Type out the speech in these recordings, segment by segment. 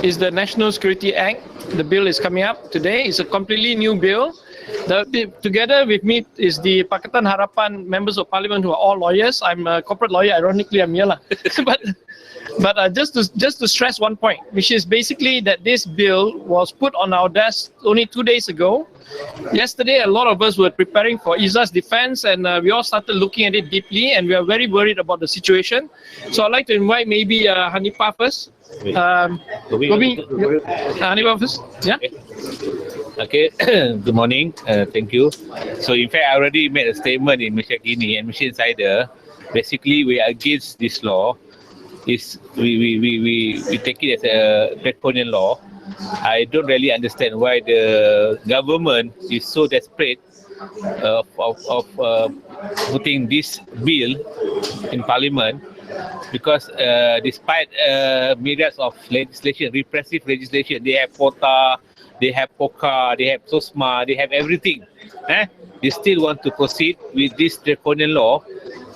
is the National Security Act. The bill is coming up today. It's a completely new bill. Together with me is the Pakatan Harapan members of parliament who are all lawyers. I'm a corporate lawyer. Ironically, I'm here. But just to stress one point, which is basically that this bill was put on our desk only 2 days ago. Yesterday, a lot of us were preparing for Izza's defense, and we all started looking at it deeply, and we are very worried about the situation. So I'd like to invite maybe Hanifah first. Hanifah first. Yeah. Okay, good morning. Thank you. So in fact, I already made a statement in Malaysia Kini and Malaysia Insider. Basically, we are against this law. We take it as a draconian law. I don't really understand why the government is so desperate of putting this bill in parliament, because despite myriads of legislation, repressive legislation, they have quota, they have POCA, they have SOSMA, they have everything. They still want to proceed with this draconian law.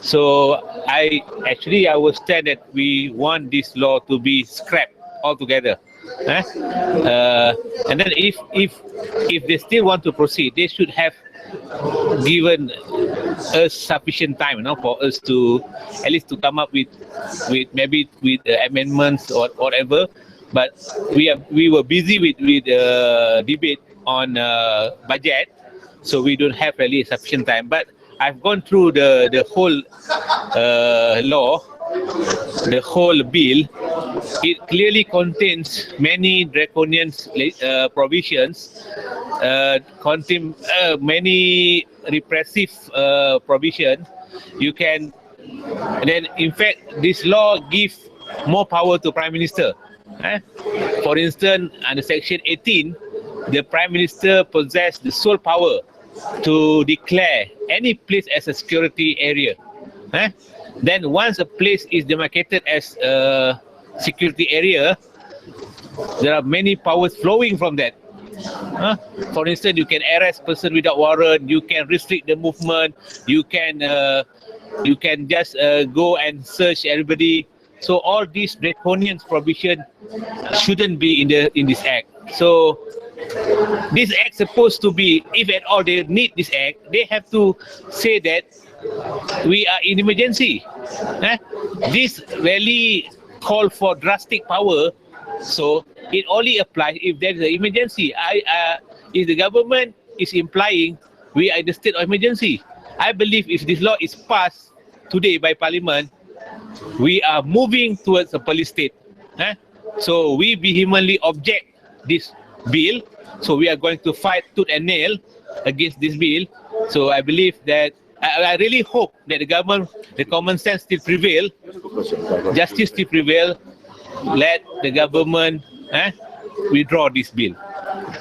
So I will stand that we want this law to be scrapped altogether. And then if they still want to proceed, they should have given us sufficient time, for us to at least to come up with amendments or whatever. But we were busy with debate on budget, so we don't have really sufficient time. But I've gone through the whole law, the whole bill. It clearly contains many draconian provisions, contain many repressive provisions. And then in fact, this law gives more power to Prime Minister. For instance, under Section 18, the Prime Minister possesses the sole power to declare any place as a security area. Then once a place is demarcated as a security area, there are many powers flowing from that. For instance, you can arrest person without warrant, you can restrict the movement, you can just go and search everybody. So all these draconian provision shouldn't be in this act. So this act supposed to be, if at all they need this act, they have to say that we are in emergency. This really call for drastic power, so it only applies if there is an emergency. If the government is implying we are in the state of emergency, I believe if this law is passed today by Parliament, we are moving towards a police state. So we vehemently object this bill. So we are going to fight tooth and nail against this bill. So I believe that I really hope that the government, the common sense still prevail, justice still prevail. Let the government withdraw this bill.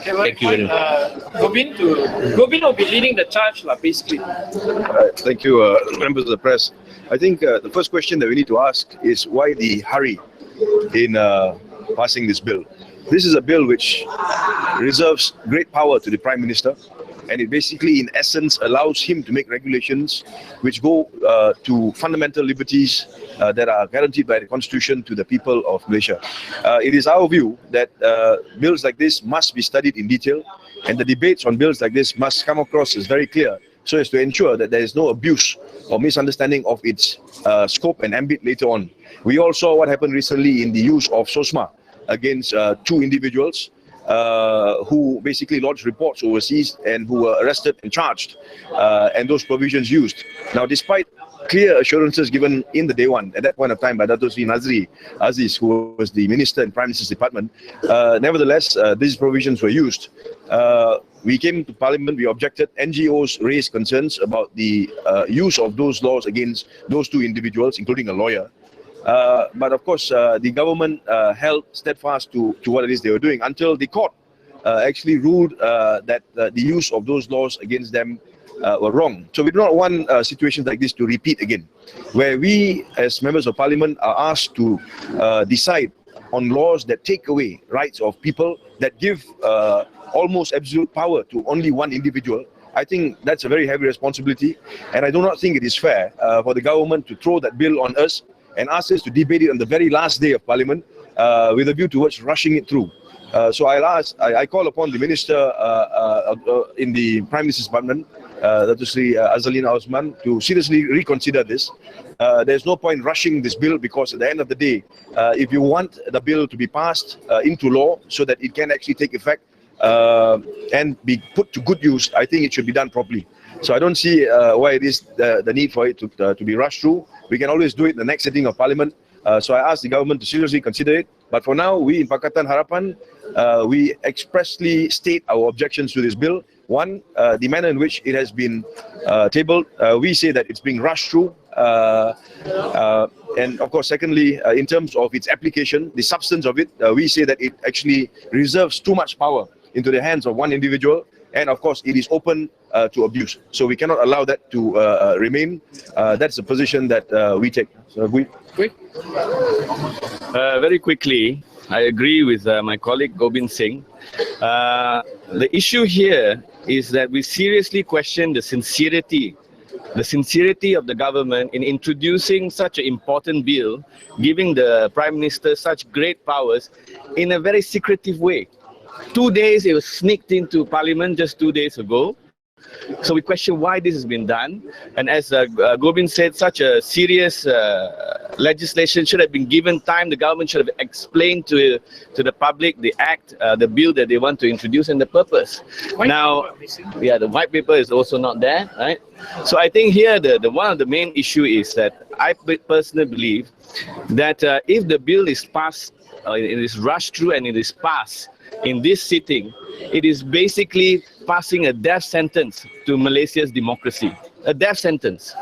Thank you very much. Gobind will be leading the charge, basically. Thank you, members of the press. I think the first question that we need to ask is why the hurry in passing this bill. This is a bill which reserves great power to the Prime Minister, and it basically, in essence, allows him to make regulations which go to fundamental liberties that are guaranteed by the Constitution to the people of Malaysia. It is our view that bills like this must be studied in detail, and the debates on bills like this must come across as very clear, so as to ensure that there is no abuse or misunderstanding of its scope and ambit later on. We all saw what happened recently in the use of SOSMA against two individuals who basically lodged reports overseas and who were arrested and charged, and those provisions used. Now, despite clear assurances given in the day one, at that point of time, by Dato' Sri Nazri Aziz, who was the Minister in Prime Minister's Department, nevertheless, these provisions were used. We came to Parliament, we objected, NGOs raised concerns about the use of those laws against those two individuals, including a lawyer. But of course, the government held steadfast to what it is they were doing until the court actually ruled that the use of those laws against them were wrong. So we do not want situations like this to repeat again, where we as members of Parliament are asked to decide on laws that take away rights of people, that give almost absolute power to only one individual. I think that's a very heavy responsibility, and I do not think it is fair for the government to throw that bill on us and ask us to debate it on the very last day of Parliament, with a view towards rushing it through. So I call upon the Minister in the Prime Minister's Department, Dato' Sri Azalina Osman, to seriously reconsider this. There's no point rushing this bill, because at the end of the day, if you want the bill to be passed into law so that it can actually take effect and be put to good use, I think it should be done properly. So I don't see why it is the need for it to be rushed through. We can always do it in the next sitting of Parliament. So I ask the government to seriously consider it. But for now, we in Pakatan Harapan, we expressly state our objections to this bill. One, the manner in which it has been tabled, we say that it's being rushed through. And of course, secondly, in terms of its application, the substance of it, we say that it actually reserves too much power into the hands of one individual. And of course, it is open to abuse. So we cannot allow that to remain. That's the position that we take. So very quickly, I agree with my colleague Gobind Singh. The issue here is that we seriously question the sincerity of the government in introducing such an important bill, giving the Prime Minister such great powers in a very secretive way. 2 days it was sneaked into Parliament just 2 days ago. So we question why this has been done. And as Gobind said, such a serious legislation should have been given time. The government should have explained to the public the act, the bill that they want to introduce and the purpose. Now, yeah, the white paper is also not there, right? So I think here the one of the main issue is that I personally believe that if the bill is passed, it is rushed through and it is passed in this sitting, it is basically passing a death sentence to Malaysia's democracy. A death sentence,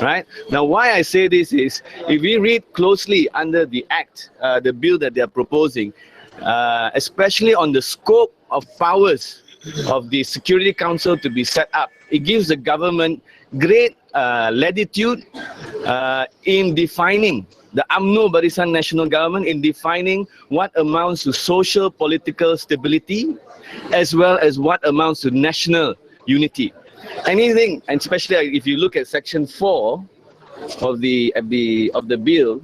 right? Now, why I say this is, if we read closely under the act, the bill that they are proposing, especially on the scope of powers of the Security Council to be set up, it gives the government great latitude in defining the UMNO Barisan National Government, in defining what amounts to social political stability as well as what amounts to national unity. Anything, and especially if you look at Section 4 of the bill,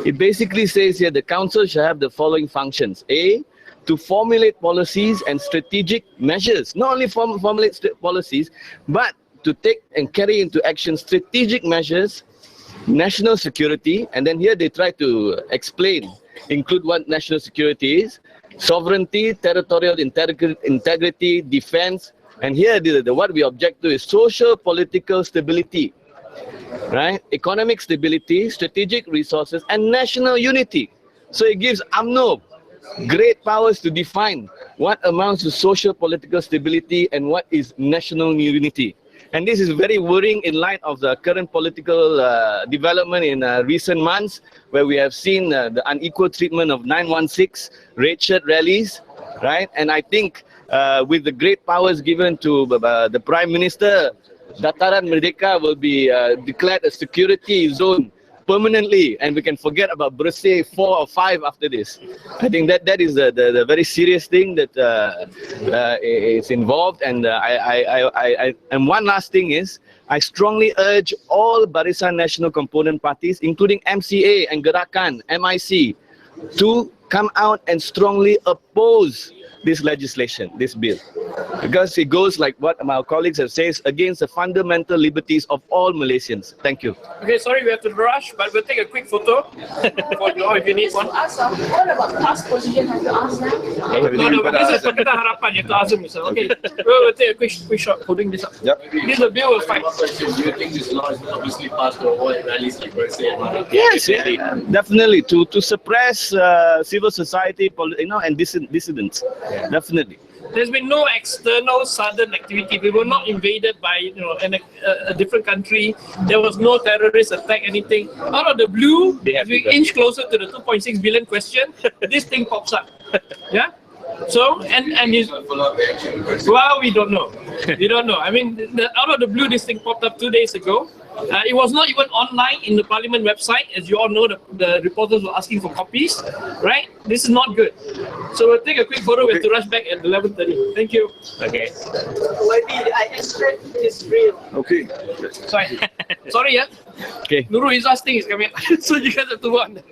it basically says here the council shall have the following functions. A, to formulate policies and strategic measures. Not only formulate policies, but to take and carry into action strategic measures, national security, and then here they try to explain, include what national security is, sovereignty, territorial integrity, defense, and here what we object to is social political stability, right? Economic stability, strategic resources, and national unity. So it gives UMNO great powers to define what amounts to social political stability and what is national unity. And this is very worrying in light of the current political development in recent months, where we have seen the unequal treatment of 916 red shirt rallies, right? And I think with the great powers given to the Prime Minister, Dataran Merdeka will be declared a security zone permanently, and we can forget about Bersih 4 or 5 after this. I think that is the very serious thing that is involved. And and one last thing is, I strongly urge all Barisan National Component Parties, including MCA and Gerakan, MIC, to come out and strongly oppose this legislation, this bill, because it goes like what my colleagues have said, against the fundamental liberties of all Malaysians. Thank you. Okay, sorry, we have to rush, but we'll take a quick photo for you if you need one. What about past position? Have to ask them? No, this is Pakatan Harapan. You have to ask them yourself. Okay, we'll take a quick shot holding this up. Yep. This is a bill of fight. Do you think this law is obviously passed to avoid rallies like Bersih? Yes, definitely to suppress civil society, and dissidents. Yeah. Definitely. There's been no external sudden activity. We were not invaded by a different country. There was no terrorist attack, anything. Out of the blue, as we inch closer to the 2.6 billion question, this thing pops up. Yeah. So well, we don't know. We don't know. I mean, out of the blue, this thing popped up 2 days ago. It was not even online in the Parliament website. As you all know, the reporters were asking for copies, right? This is not good. So we'll take a quick photo. We have to rush back at 11:30. Thank you. Okay. I expect it's real. Okay. Sorry. Sorry, yeah. Okay. Nurul Izzah's thing is coming up. So you guys have to go on.